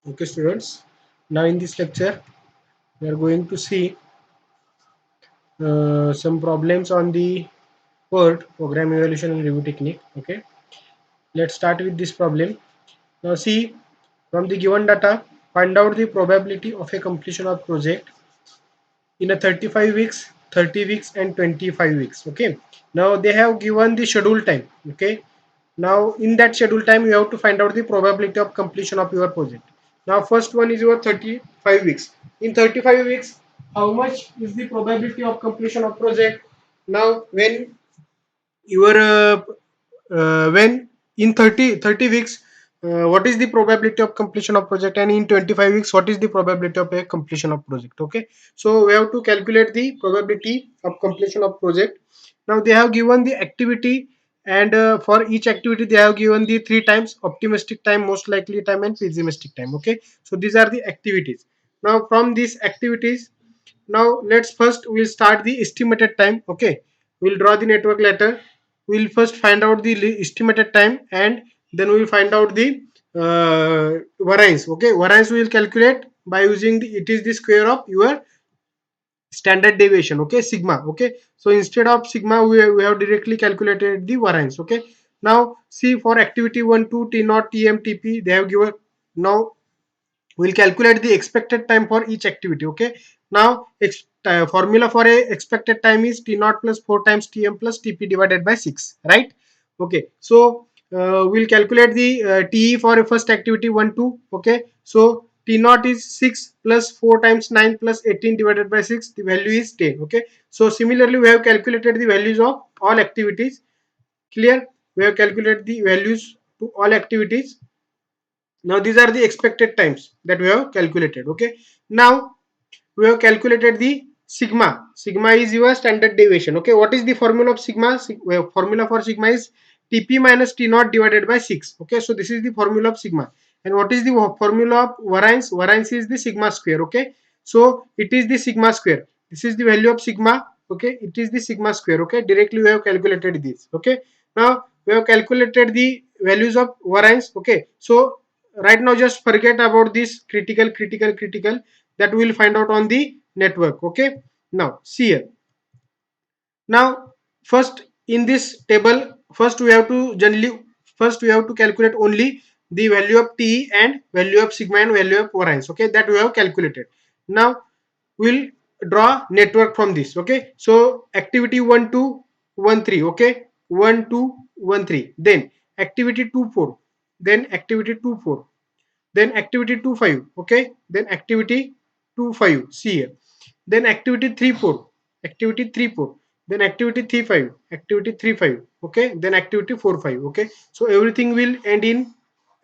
Okay, students. Now in this lecture, we are going to see some problems on the PERT program evaluation and review technique. Okay, let's start with this problem. Now see, from the given data, find out the probability of a completion of project in a 35 weeks, 30 weeks, and 25 weeks. Okay. Now they have given the schedule time. Okay. Now in that schedule time, you have to find out the probability of completion of your project. Now first one is your 35 weeks. In 35 weeks, how much is the probability of completion of project? Now your when in 30 weeks, what is the probability of completion of project, and in 25 weeks what is the probability of a completion of project? Okay, so we have to calculate the probability of completion of project. Now they have given the activity, and for each activity they have given the three times: optimistic time, most likely time, and pessimistic time. Okay, so these are the activities. Now from these activities, now let's first we'll start the estimated time. Okay, we'll draw the network letter. We'll first find out the estimated time, and then we'll find out the variance. Okay, variance we will calculate by using it is the square of your standard deviation. Okay, sigma. Okay, so instead of sigma we have directly calculated the variance. Okay, now see, for activity 1 2 t naught tm tp they have given. Now we'll calculate the expected time for each activity. Okay, now formula for a expected time is t naught plus 4 times tm plus tp divided by 6, right? Okay, so we'll calculate the te for a first activity 1 2. Okay, so t naught is 6 plus 4 times 9 plus 18 divided by 6, the value is 10. Okay, so similarly we have calculated the values of all activities. Clear? We have calculated the values to all activities. Now these are the expected times that we have calculated. Okay, now we have calculated the sigma. Sigma is your standard deviation. Okay, what is the formula of sigma? Formula for sigma is tp minus t naught divided by 6. Okay, so this is the formula of sigma. And what is the formula of variance? Variance is the sigma square. Okay, so it is the sigma square. This is the value of sigma. Okay, it is the sigma square. Okay, directly we have calculated this. Okay, now we have calculated the values of variance. Okay, so right now just forget about this critical that we will find out on the network. Okay, now see here. Now first in this table, first we have to calculate only the value of t and value of sigma and value of variance. Okay, that we have calculated. Now we'll draw network from this. Okay, so activity 1 2 1 3. Okay, 1 2 1 3, then activity 2 4, then activity 2 4, then activity 2 5. Okay, then activity 2 5, see here, then activity 3 4, activity 3 4, then activity 3 5, activity 3 5. Okay, then activity 4 5. Okay, so everything will end in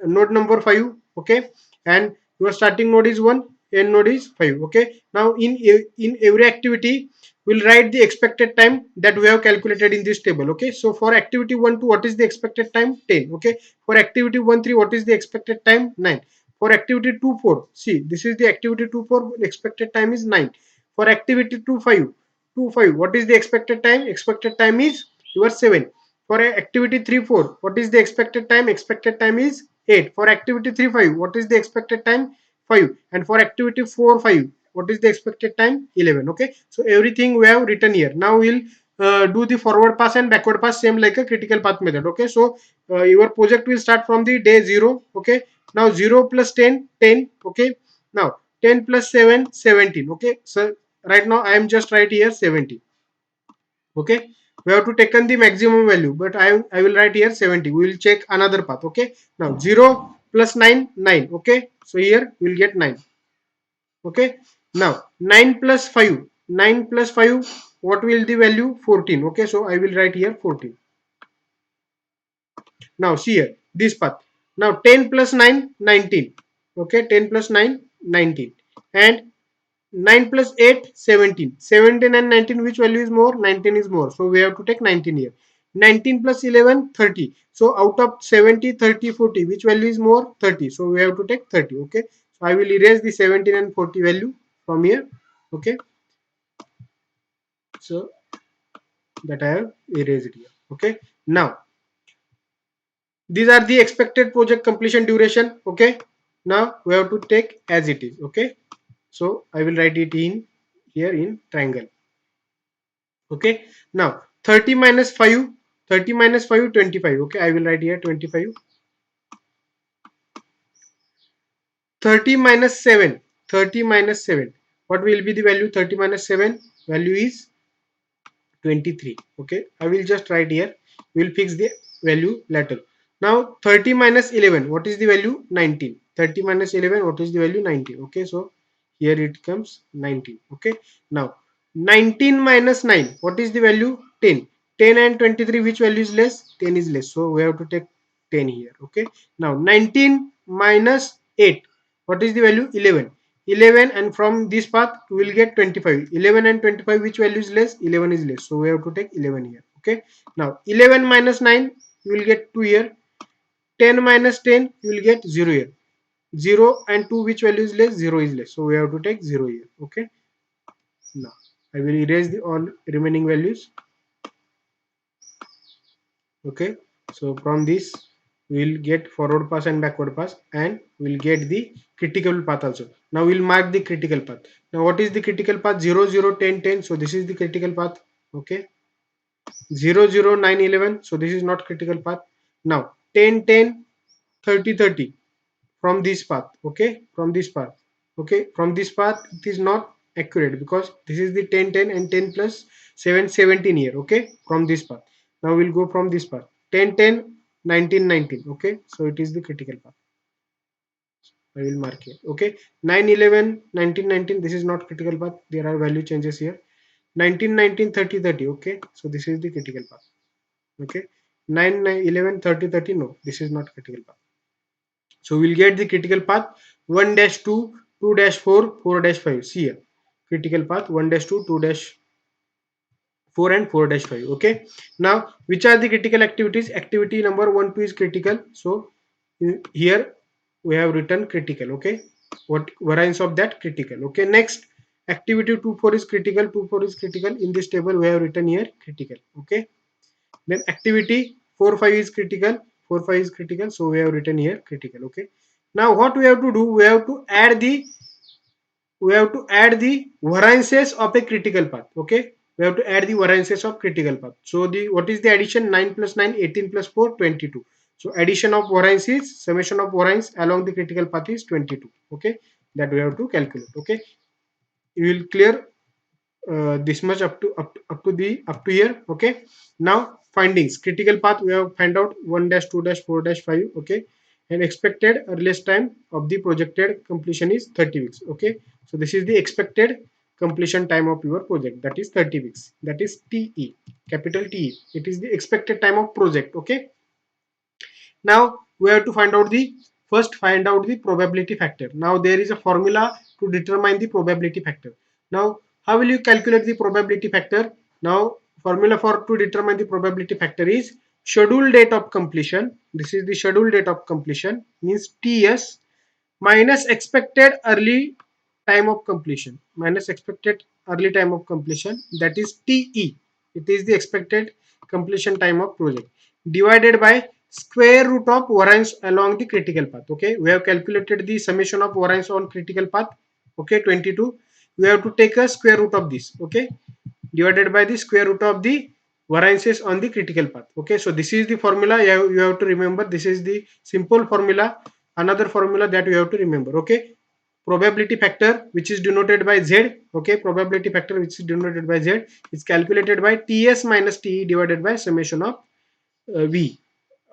node number 5. Okay, and your starting node is 1, end node is 5. Okay, now in every activity we'll write the expected time that we have calculated in this table. Okay, so for activity 1 2, what is the expected time? 10. Okay, for activity 1 3, what is the expected time? 9. For activity 2 4, see, this is the activity 2 4, expected time is 9. For activity 2 5, 2 5, what is the expected time? Expected time is your 7. For activity 3 4, what is the expected time? Expected time is 8. For activity 3 5, what is the expected time? 5. And for activity 4 5, what is the expected time? 11. Okay, so everything we have written here. Now we'll do the forward pass and backward pass, same like a critical path method. Okay, so your project will start from the day 0. Okay, now 0 plus 10 10. Okay, now 10 plus 7 17. Okay, so right now I am just right here 70. Okay, we have to taken the maximum value, but I will write here 70. We will check another path. Okay, now 0 plus 9 9. Okay, so here we will get 9. Okay, now 9 plus 5, 9 plus 5, what will the value? 14. Okay, so I will write here 14. Now see here this path. Now 10 plus 9 19. Okay, 10 plus 9 19, and 9 plus 8 17. 17 and 19, which value is more? 19 is more, so we have to take 19 here. 19 plus 11 30. So out of 70 30 40, which value is more? 30, so we have to take 30. Okay, so I will erase the 17 and 40 value from here. Okay, so that I have erased here. Okay, now these are the expected project completion duration. Okay, Now we have to take as it is. Okay, so I will write it in here in triangle. Okay, now 30 minus 5, 30 minus 5, 25. Okay, I will write here 25. 30 minus 7, 30 minus 7. What will be the value? 30 minus 7 value is 23. Okay, I will just write here. We will fix the value later. Now 30 minus 11, what is the value? 19. 30 minus 11, what is the value? 19. Okay, so here it comes 19. Okay, now 19 minus 9, what is the value? 10. 10 and 23, which value is less? 10 is less, so we have to take 10 here. Okay, now 19 minus 8, what is the value? 11. 11, and from this path we will get 25. 11 and 25, which value is less? 11 is less, so we have to take 11 here. Okay, now 11 minus 9, you will get 2 here. 10 minus 10, you will get 0 here. 0 and 2, which value is less? 0 is less, so we have to take 0 here. Okay, now I will erase the all remaining values. Okay, so from this we'll get forward pass and backward pass, and we'll get the critical path also. Now we'll mark the critical path. Now what is the critical path? 0 0 10 10, so this is the critical path. Okay, 0 0 9 11, so this is not critical path. Now 10 10 30 30, from this path. Okay, from this path. Okay, from this path it is not accurate because this is the 10 10 and 10 plus 7 17 here. Okay, from this path. Now we'll go from this path. 10 10 19 19. Okay, so it is the critical path. I will mark here. Okay, 9 11 19 19, this is not critical path, there are value changes here. 19 19 30 30. Okay, so this is the critical path. Okay, 9 9 11 30 30, no, this is not critical path. So we'll get the critical path 1 dash 2, 2 dash 4, 4 dash 5. See here, critical path 1 dash 2, 2 dash 4 and 4 dash 5. Okay, now which are the critical activities? Activity number 1 2 is critical, so here we have written critical. Okay, what variance of that? Critical. Okay, next activity 2 4 is critical, 2 4 is critical. In this table we have written here critical. Okay, then activity 4 5 is critical, 4 5 is critical, so we have written here critical. Okay, now what we have to do? We have to add the variances of a critical path. Okay, we have to add the variances of critical path. So the what is the addition? 9 plus 9, 18 plus 4, 22. So addition of variances, summation of variance along the critical path is 22. Okay, that we have to calculate. Okay, you will clear this much up to here. Okay, now findings. Critical path we have find out 1 dash 2 dash 4 dash 5. Okay, and expected earliest time of the projected completion is 30 weeks. Okay, so this is the expected completion time of your project, that is 30 weeks, that is TE, capital TE. It is the expected time of project. Okay, now we have to find out the probability factor. Now there is a formula to determine the probability factor. Now how will you calculate the probability factor? Now formula for to determine the probability factor is schedule date of completion. This is the schedule date of completion, means TS, minus expected early time of completion, minus expected early time of completion, that is TE. It is the expected completion time of project, divided by square root of variance along the critical path. Okay, we have calculated the summation of variance on critical path. Okay, 22. We have to take a square root of this. Okay, divided by the square root of the variances on the critical path. Okay, so this is the formula you have to remember. This is the simple formula. Another formula that you have to remember. Okay, probability factor, which is denoted by Z. Okay, probability factor which is denoted by Z is calculated by TS minus TE divided by summation of V,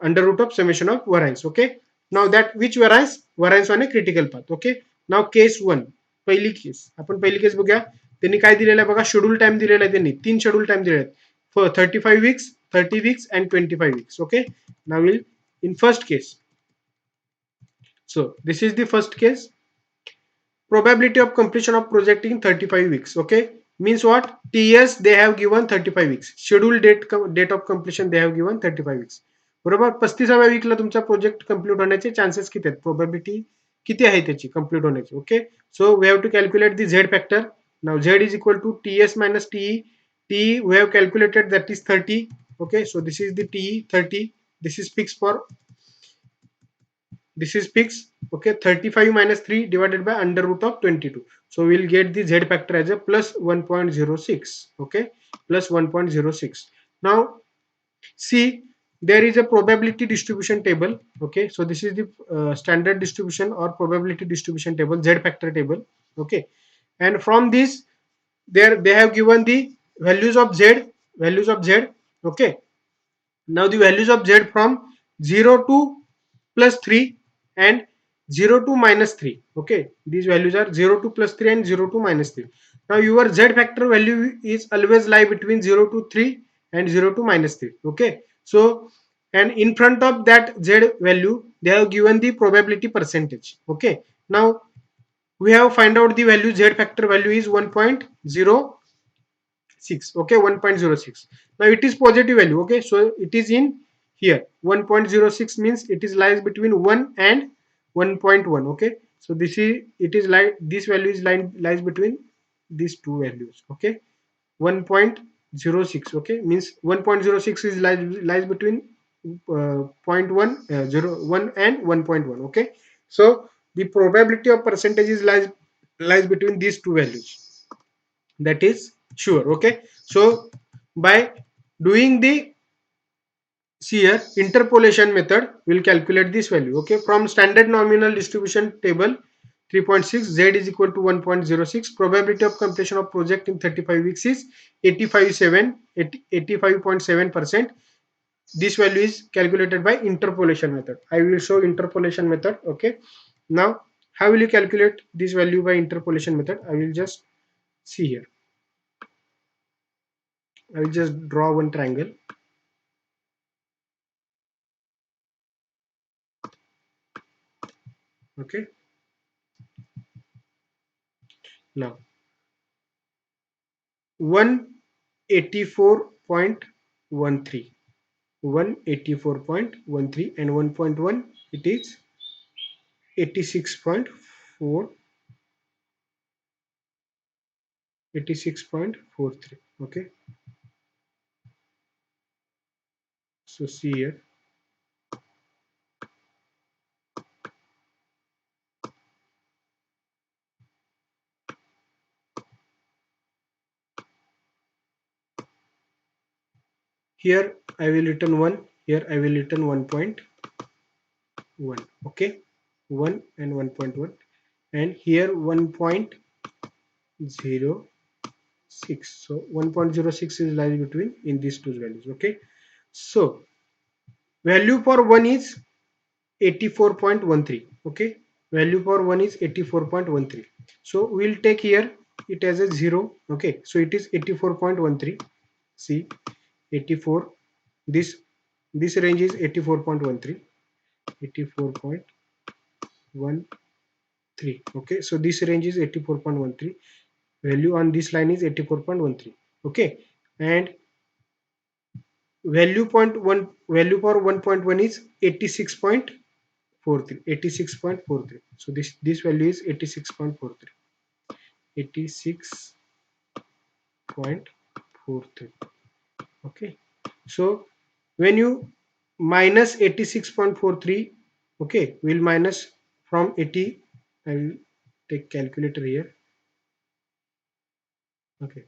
under root of summation of variance. Okay, now that which variance on a critical path. Okay, now case 1, पहिली case, आपण पहिली case बघूया. त्यांनी काय दिलेलं आहे बघा, schedule time दिलेला आहे, त्यांनी 3 शेड्यूल टाइम दिले आहेत for 35 weeks, 30 weeks and 25 weeks. Okay, now we'll in first case. So this is the first case. Probability of completion of project in 35 weeks. Okay, means what? TS they have given 35 weeks. Schedule date of completion they have given 35 weeks. बरोबर, 35व्या वीकला तुमचा project complete होण्याचे chances किती आहेत? Probability किती आहे त्याची complete होण्याची? Okay, so we have to calculate the Z factor. Now Z is equal to TS minus TE. TE we have calculated, that is 30. Okay, so this is the TE 30. This is fixed for this is fixed. Okay, 35 minus 3 divided by under root of 22. So we'll get the z factor as a plus 1.06. Okay, plus 1.06. Now see, there is a probability distribution table. Okay, so this is the standard distribution or probability distribution table, z factor table. Okay, and from this, there they have given the values of z. Okay, now the values of z from 0 to plus 3 and 0 to minus 3. Okay, these values are 0 to plus 3 and 0 to minus 3. Now your z factor value is always lie between 0 to 3 and 0 to minus 3. Okay, so and in front of that z value they have given the probability percentage. Okay, now we have find out the value, z factor value is 1.06. Okay, 1.06. Now it is positive value. Okay, so it is in here. 1.06 means it is lies between 1 and 1.1. Okay, so this is it is like this value is lies between these two values. Okay, 1.06. Okay, means 1.06 is lies between 0.1 and 1.1. Okay, so the probability of percentages lies between these two values, that is sure. Okay, so by doing the see here interpolation method, we'll calculate this value. Okay, from standard nominal distribution table 3.6, z is equal to 1.06. Probability of completion of project in 35 weeks is 85.7%. This value is calculated by interpolation method. I will show interpolation method. Okay, now how will you calculate this value by interpolation method? I will just see here. I will just draw one triangle. Okay, now 184.13, 184.13 and 1.1, it is 86.4, 86.43. Okay, so see here, here I will return 1, here I will return 1.1. Okay, 1 and 1.1, and here 1.06. So 1.06 is lies between in these two values. Okay, so value for 1 is 84.13. Okay, value for 1 is 84.13. So we'll take here it as a 0. Okay, so it is 84.13. See, 84, this range is 84.13, 84.13. Okay, so this range is 84.13. Value on this line is 84.13. Okay, and value for 1.1 is 86.43, 86.43. So this value is 86.43, 86.43. Okay, so when you minus 86.43, okay, we'll minus from 80. I will take calculator here. Okay,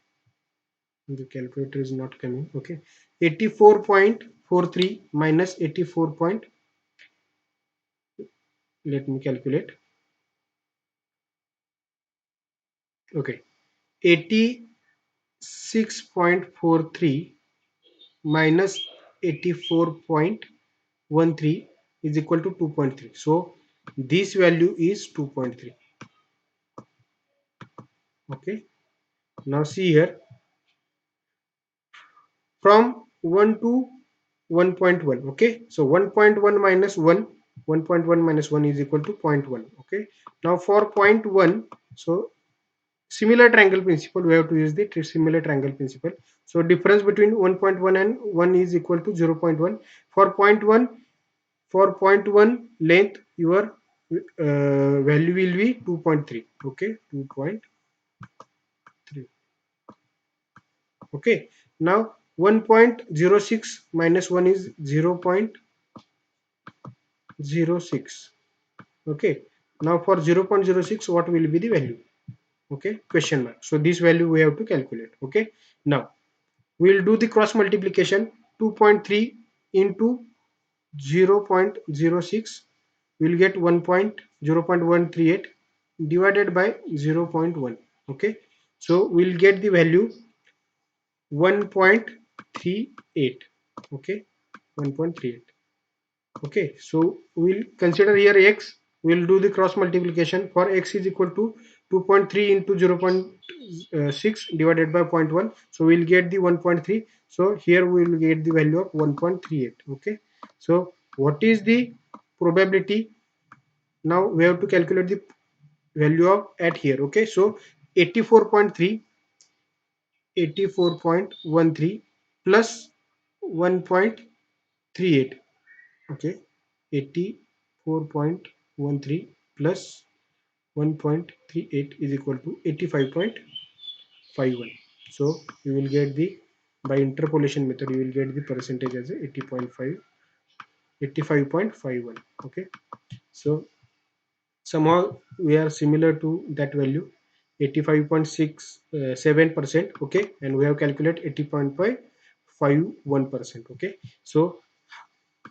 the calculator is not coming. Okay, 84.43 minus 84 point, let me calculate. Okay, 86.43 minus 84.13 is equal to 2.3. So this value is 2.3. Okay, now see here, from 1 to 1.1. Okay, so 1.1 minus 1, 1.1 minus 1 is equal to 0.1. Okay, now for 0.1, so similar triangle principle, we have to use the similar triangle principle. So difference between 1.1 and 1 is equal to 0.1. For 0.1, for 0.1 length, your value will be 2.3. Okay, 2.3. Okay, now 1.06 minus 1 is 0.06. Okay, now for 0.06 what will be the value? Okay, question mark. So this value we have to calculate. Okay, now we'll do the cross multiplication. 2.3 into 0.06 will get 1.0.138 divided by 0.1. Okay, so we'll get the value 1.38. Okay, 1.38. Okay, so we'll consider here x. We'll do the cross multiplication. For x is equal to 2.3 into 0.6 divided by 0.1. So we'll get the 1.3. So here we will get the value of 1.38. Okay, so what is the probability? Now we have to calculate the value of at here. Okay, so 84.3, 84.13 plus 1.38. Okay, 84.13 plus 1.38 is equal to 85.51. So you will get the, by interpolation method you will get the percentage as a 80.5, 85.51. Okay, so somehow we are similar to that value 85.67%. Okay, and we have calculated 80.51%. Okay, so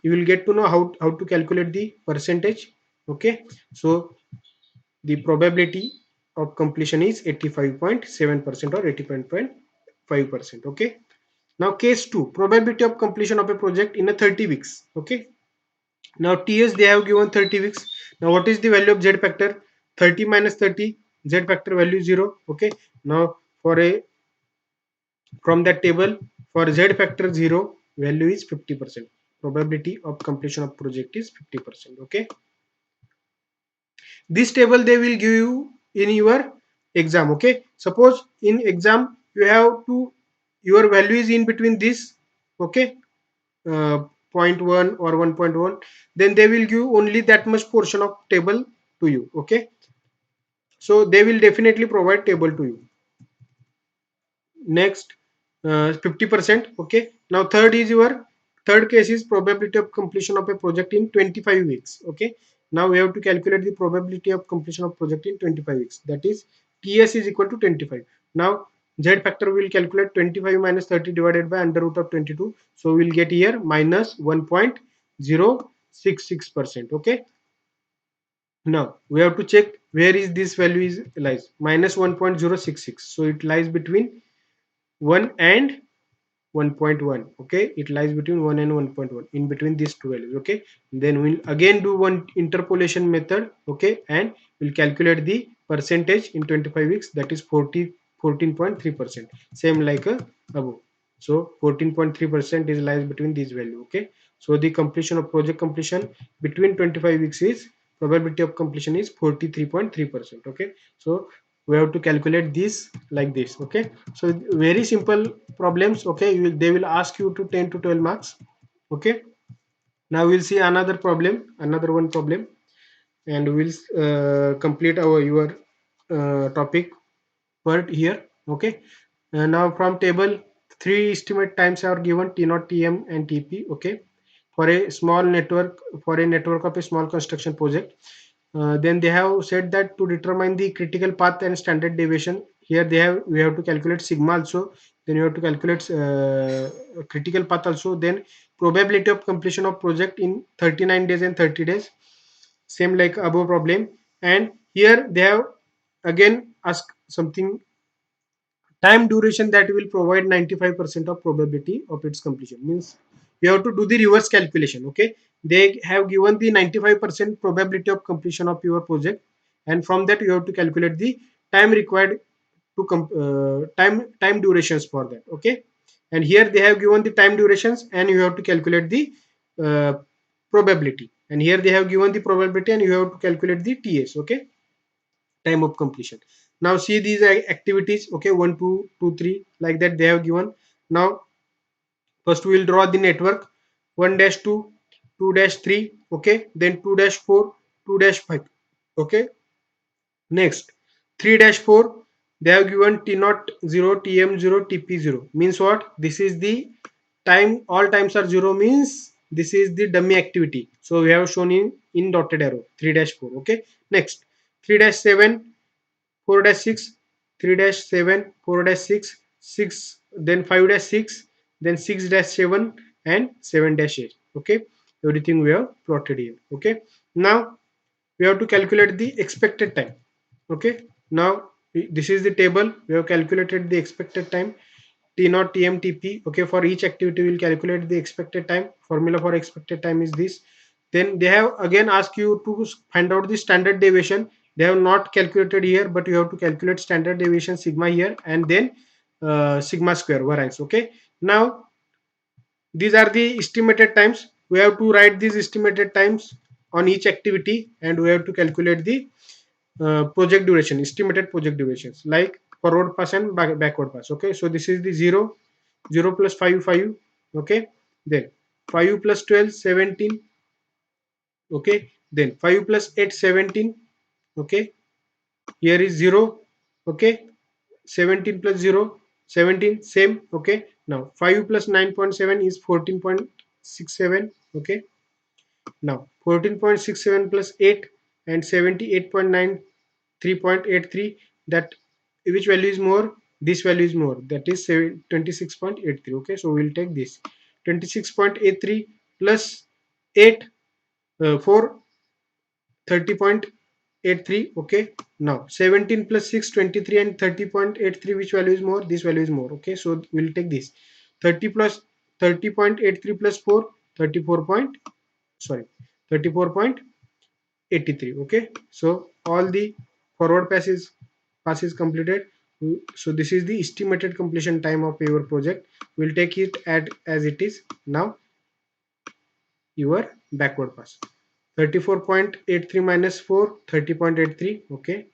you will get to know how to calculate the percentage. Okay, so the probability of completion is 85.7% or 80.5%. Okay, now case 2, probability of completion of a project in a 30 weeks. Okay, now TS they have given 30 weeks. Now what is the value of Z factor? 30 minus 30, Z factor value 0. Okay, now for a, from that table, for Z factor 0 value is 50%. Probability of completion of project is 50%. Okay, this table they will give you in your exam. Okay, suppose in exam you have to, your value is in between this. Okay, uh, 0.1 or 1.1, then they will give only that much portion of table to you. Okay, so they will definitely provide table to you. Next, 50%. Okay, now third is your, third case is probability of completion of a project in 25 weeks. Okay, now we have to calculate the probability of completion of project in 25 weeks, that is TS is equal to 25. Now Z factor will calculate 25 minus 30 divided by under root of 22, so we'll get here minus 1.066%. Okay, now we have to check where is this value is lies, minus 1.066, so it lies between 1 and 1.1. Okay, it lies between 1 and 1.1, in between these two values. Okay, then we'll again do one interpolation method. Okay, and we'll calculate the percentage in 25 weeks, that is 14.3%, same like above. So 14.3% is lies between these value. Okay, so the completion of project completion between 25 weeks is, probability of completion is 43.3%. Okay, so we have to calculate this like this. Okay, so very simple problems. Okay, they will ask you to 10 to 12 marks. Okay, now we'll see another problem, another one problem, and we'll complete our your topic part here. Okay, and now from table, three estimate times are given: T naught, TM and TP. Okay, for a small network, for a network of a small construction project. Then they have said that to determine the critical path and standard deviation, here they have, we have to calculate sigma also, then you have to calculate critical path also, then probability of completion of project in 39 days and 30 days, same like above problem. And here they have again asked something, time duration that will provide 95% of probability of its completion, means you have to do the reverse calculation. Okay, they have given the 95% probability of completion of your project, and from that you have to calculate the time required to time durations for that. Okay, and here they have given the time durations and you have to calculate the uh, probability, and here they have given the probability and you have to calculate the TS. Okay, time of completion. Now see these activities. Okay, 1 2 2 3, like that they have given. Now first we will draw the network: 1 dash 2, 2 dash 3. Okay, then 2 dash 4, 2 dash 5. Okay, next 3 dash 4, they have given T naught 0, TM 0, TP 0, means what, this is the time, all times are 0 means this is the dummy activity, so we have shown in dotted arrow 3 dash 4. Okay, next 3 dash 7, 4 dash 6, 3 dash 7, 4 dash 6, 6, then 5 dash 6, then 6 dash 7 and 7 dash 8. Okay, everything we have plotted here. Okay, now we have to calculate the expected time. Okay, now this is the table. We have calculated the expected time T naught Tm Tp. Okay, for each activity we'll calculate the expected time. Formula for expected time is this. Then they have again asked you to find out the standard deviation. They have not calculated here, but you have to calculate standard deviation sigma here, and then sigma square variance. Okay, now these are the estimated times. We have to write these estimated times on each activity, and we have to calculate the project duration, estimated project durations, like forward pass and backward pass. Okay, so this is the 0, 0 plus 5, 5. Okay, then 5 plus 12, 17. Okay, then 5 plus 8, 17. Okay, here is 0. Okay, 17 plus 0, 17, same. Okay, now 5 plus 9.7 is 14.67. Okay, now 14.67 plus 8 and 78.9, 3.83, that which value is more? This value is more, that is 26.83. Okay, so we'll take this 26.83 plus 8, 4, 30.83. Okay, now 17 plus 6, 23, and 30.83, which value is more? This value is more. Okay, so we'll take this 30 plus 30.83 plus 4, 34 point, sorry, 34.83. Okay, so all the forward passes completed. So this is the estimated completion time of your project. We'll take it as it is. Now your backward pass, 34.83 minus 4, 30.83. Okay,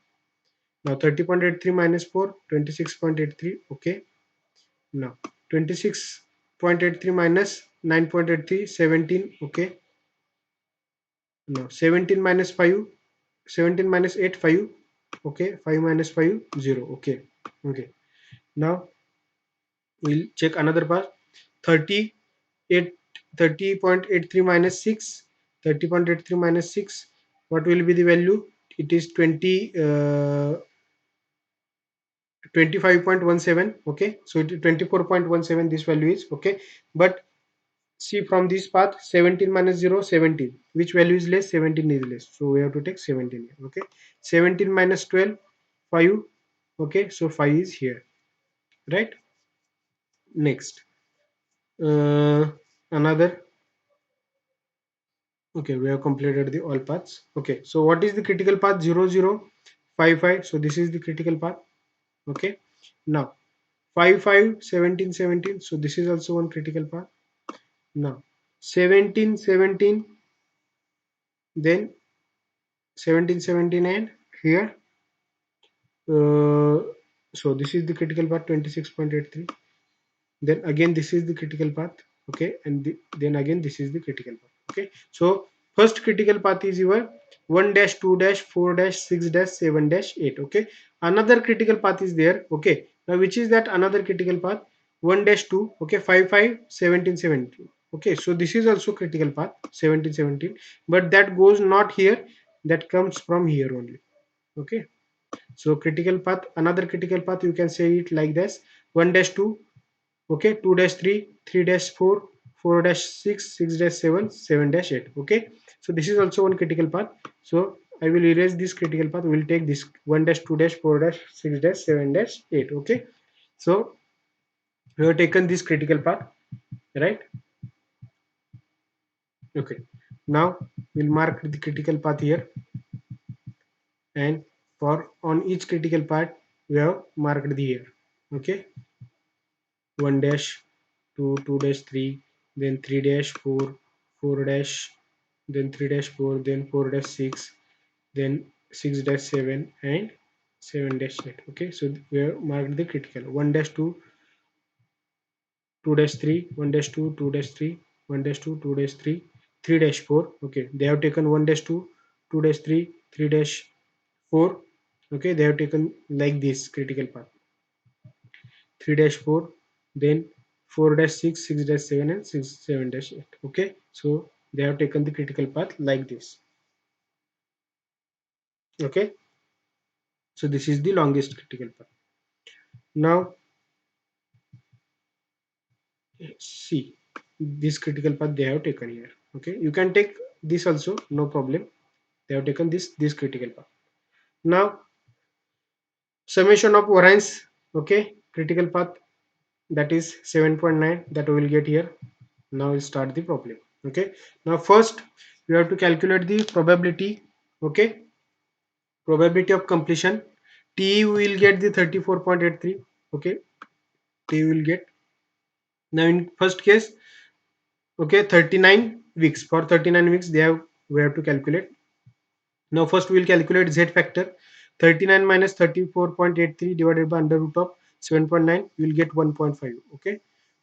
now 30.83 minus 4, 26.83. Okay, now 26.83 minus 9.83, 17. Okay, now 17 minus 5, 17 minus 8, 5. Okay, 5 minus 5, 0. Okay, okay, now we'll check another part. 38 30.83 minus 6, 30.83 minus 6, what will be the value? It is 25.17. Okay, so it is 24.17, this value is. Okay, but see from this path, 17 minus 0, 17, which value is less? 17 is less, so we have to take 17 here. Okay, 17 minus 12, 5. Okay, so 5 is here, right? Next, another. Okay, we have completed the all paths. Okay, so what is the critical path? 0, 0, 5, 5. So this is the critical path. Okay, now 5, 5, 17, 17. So this is also one critical path. Now 17, 17, then 17, 17, and here. Uh, so this is the critical path, 26.83. Then again this is the critical path. Okay, and then again this is the critical path. Okay, so first critical path is your 1 dash 2 dash 4 dash 6 dash 7 dash 8. Okay, another critical path is there. Okay, now which is that another critical path? 1 dash 2. Okay, 5, 5, 17, 17. Okay, so this is also critical path, 17, 17, but that goes not here, that comes from here only. Okay, so critical path, another critical path, you can say it like this: 1 dash 2. Okay, 2 dash 3, 3 dash 4, 4 dash 6, 6 dash 7, 7 dash 8. Okay, so this is also one critical path. So I will erase this critical path. We'll take this 1 dash 2 dash 4 dash 6 dash 7 dash 8. Okay, so we have taken this critical path, right? Okay, now we'll mark the critical path here, and for on each critical path we have marked the here. Okay, 1 dash 2, 2 dash 3, then 3 dash 4, 4 dash, then 3 dash 4, then 4 dash 6, then 6 dash 7, and 7 dash 8. Okay, so we have marked the critical. 1 dash 2, 2 dash 3, 1 dash 2, 2 dash 3, 1 dash 2, 2 dash 3, 3 dash 4. Okay, they have taken 1 dash 2, 2 dash 3, 3 dash 4. Okay, they have taken like this critical path, 3 dash 4, then 4-6, 6-7, and 7-8. Okay, so they have taken the critical path like this. Okay, so this is the longest critical path. Now see this critical path they have taken here. Okay, you can take this also, no problem. They have taken this critical path. Now summation of variance, okay, critical path, that is 7.9, that we will get here. Now we'll start the problem. Okay, now first we have to calculate the probability. Okay, probability of completion. T will get the 34.83. Okay, T will get, now in first case, okay, 39 weeks, for 39 weeks they have, we have to calculate. Now first we will calculate z factor. 39 minus 34.83 divided by under root of 7.9, we will get 1.5. Okay,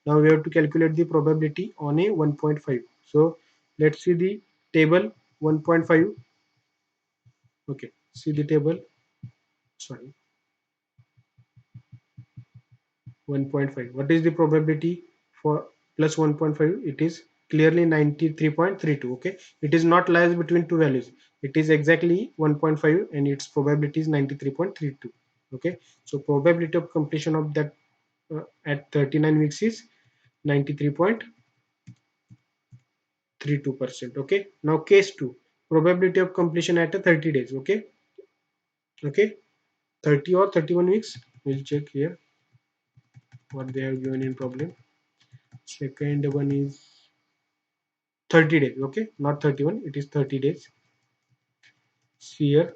now we have to calculate the probability on a 1.5. So let's see the table. 1.5. Okay, see the table. Sorry, 1.5. What is the probability for plus 1.5? It is clearly 93.32. Okay, it is not lies between two values. It is exactly 1.5 and its probability is 93.32. Okay, so probability of completion of that at 39 weeks is 93.32%. Okay, now case 2, probability of completion at 30 days. Okay, okay, 30 or 31 weeks. We'll check here what they have given in problem. Second one is 30 days. Okay, not 31, it is 30 days. Here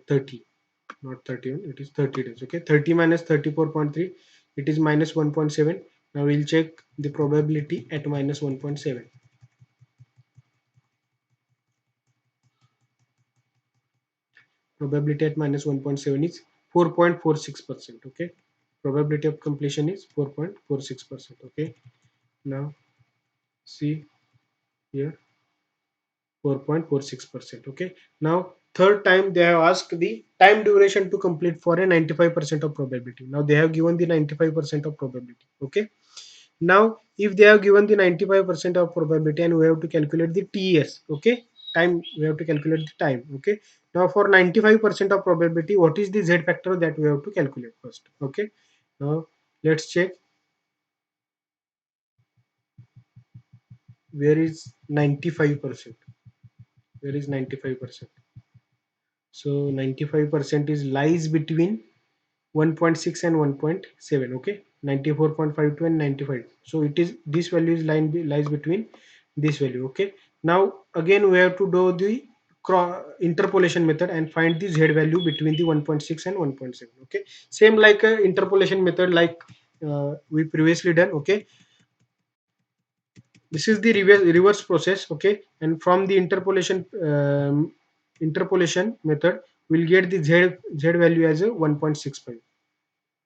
30, not 31, it is 30 days. Okay, 30 minus 34.3, it is minus 1.7. Now we'll check the probability at minus 1.7. Probability at minus 1.7 is 4.46%. Okay, probability of completion is 4.46%. Okay, now see here, 4.46%. Okay, now third time they have asked the time duration to complete for a 95% of probability. Now they have given the 95% of probability. Okay, now if they have given the 95% of probability and we have to calculate the TS. Okay, time, we have to calculate the time. Okay, now for 95% of probability, what is the Z factor that we have to calculate first? Okay, now let's check where is 95%. Where is 95%? So 95% is lies between 1.6 and 1.7. Okay, 94.52 and 95. So it is, this value is lies between this value. Okay, now again we have to do the interpolation method and find the z value between the 1.6 and 1.7. Okay, same like a interpolation method like we previously done. Okay, this is the reverse process. Okay, and from the interpolation method we'll get the z value as a 1.65,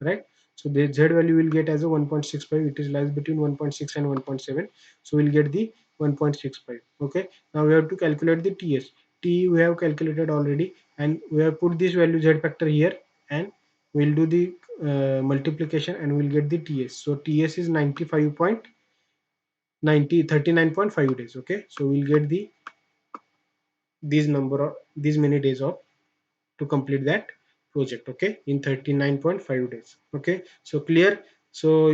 right? So the z value will get as a 1.65. It is lies between 1.6 and 1.7, so we'll get the 1.65. Okay, now we have to calculate the ts. T we have calculated already, and we have put this value z factor here, and we'll do the multiplication and we'll get the ts. So ts is 39.5 days. Okay, so we'll get the these number of these many days of to complete that project. Okay, in 39.5 days. Okay, so clear. So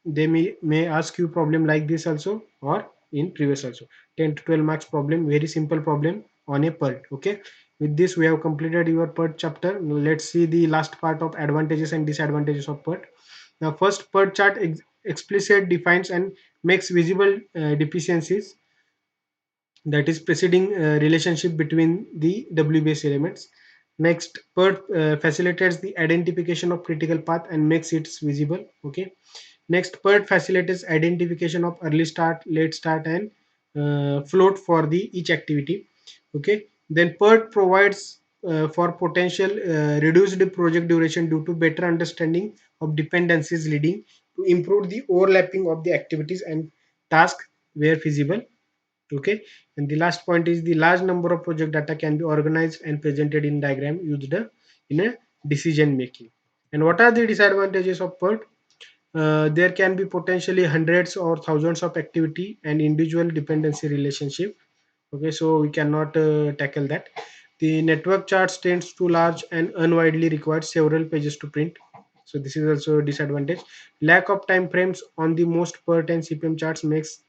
they may ask you problem like this also, or in previous also. 10 to 12 marks problem, very simple problem on a PERT. Okay, with this we have completed your PERT chapter. Now let's see the last part of advantages and disadvantages of PERT. Now first, PERT chart explicit defines and makes visible deficiencies, that is preceding relationship between the WBS elements. Next, PERT facilitates the identification of critical path and makes it visible. Okay. Next, PERT facilitates identification of early start, late start, and float for the each activity. Okay. Then PERT provides for potential reduced project duration due to better understanding of dependencies, leading to improve the overlapping of the activities and tasks where feasible. Okay, and the last point is the large number of project data can be organized and presented in diagram used in a decision making. And what are the disadvantages of PERT? there can be potentially hundreds or thousands of activity and individual dependency relationship. Okay, so we cannot tackle that. The network charts tends to large and unwidely requires several pages to print. So this is also a disadvantage. Lack of time frames on the most PERT and CPM charts makes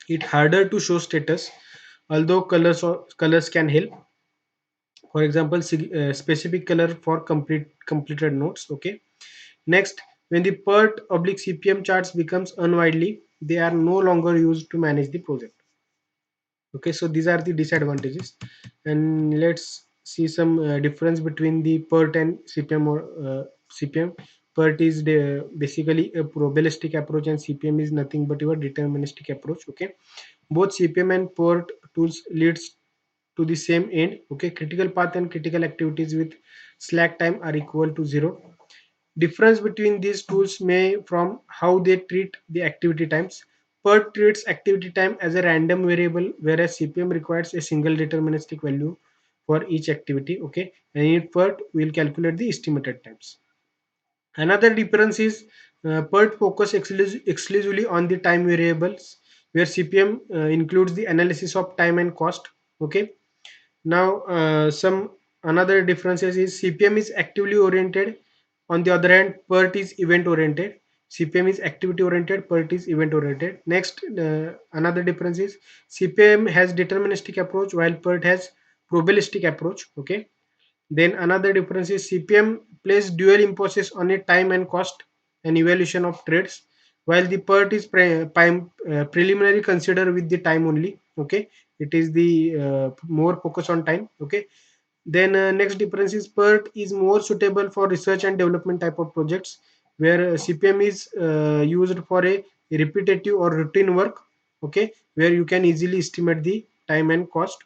it harder to show status, although colors can help. For example, specific color for completed nodes. Okay. Next, when the PERT oblique CPM charts becomes unwidely, they are no longer used to manage the project. Okay, so these are the disadvantages, and let's see some difference between the PERT and CPM or CPM. PERT is basically a probabilistic approach, and CPM is nothing but your deterministic approach. Okay, both CPM and PERT tools leads to the same end. Okay, critical path and critical activities with slack time are equal to 0. Difference between these tools may from how they treat the activity times. PERT treats activity time as a random variable, whereas CPM requires a single deterministic value for each activity. Okay, and in PERT we'll calculate the estimated times. Another difference is PERT focus exclusively on the time variables, where CPM includes the analysis of time and cost. Okay, now, some another differences is CPM is actively oriented. On the other hand, PERT is event oriented. CPM is activity oriented. PERT is event oriented. Next, another difference is CPM has deterministic approach while PERT has probabilistic approach. Okay. Then another difference is CPM places dual emphasis on a time and cost and evaluation of trades, while the PERT is preliminary consider with the time only. Okay, it is the more focus on time. Okay, then next difference is PERT is more suitable for research and development type of projects, where CPM is used for a repetitive or routine work. Okay, where you can easily estimate the time and cost.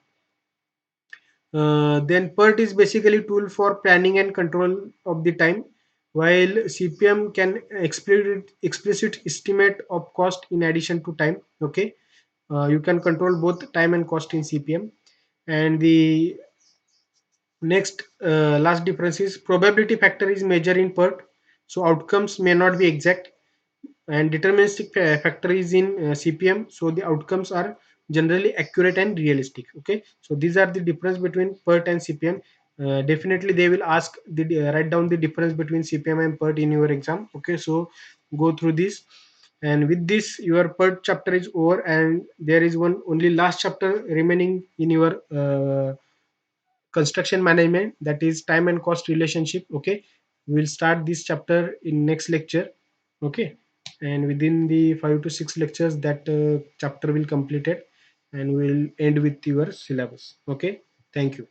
Then PERT is basically tool for planning and control of the time, while CPM can explicit estimate of cost in addition to time. Okay, you can control both time and cost in CPM. And the next last difference is probability factor is measured in PERT, so outcomes may not be exact, and deterministic factor is in CPM, so the outcomes are generally accurate and realistic. Okay, so these are the difference between PERT and CPM. Definitely they will ask the write down the difference between CPM and PERT in your exam. Okay, so go through this, and with this your PERT chapter is over, and there is one only last chapter remaining in your construction management, that is time and cost relationship. Okay, we'll start this chapter in next lecture. Okay, and within the 5 to 6 lectures that chapter will complete it, and we'll end with your syllabus. Okay, thank you.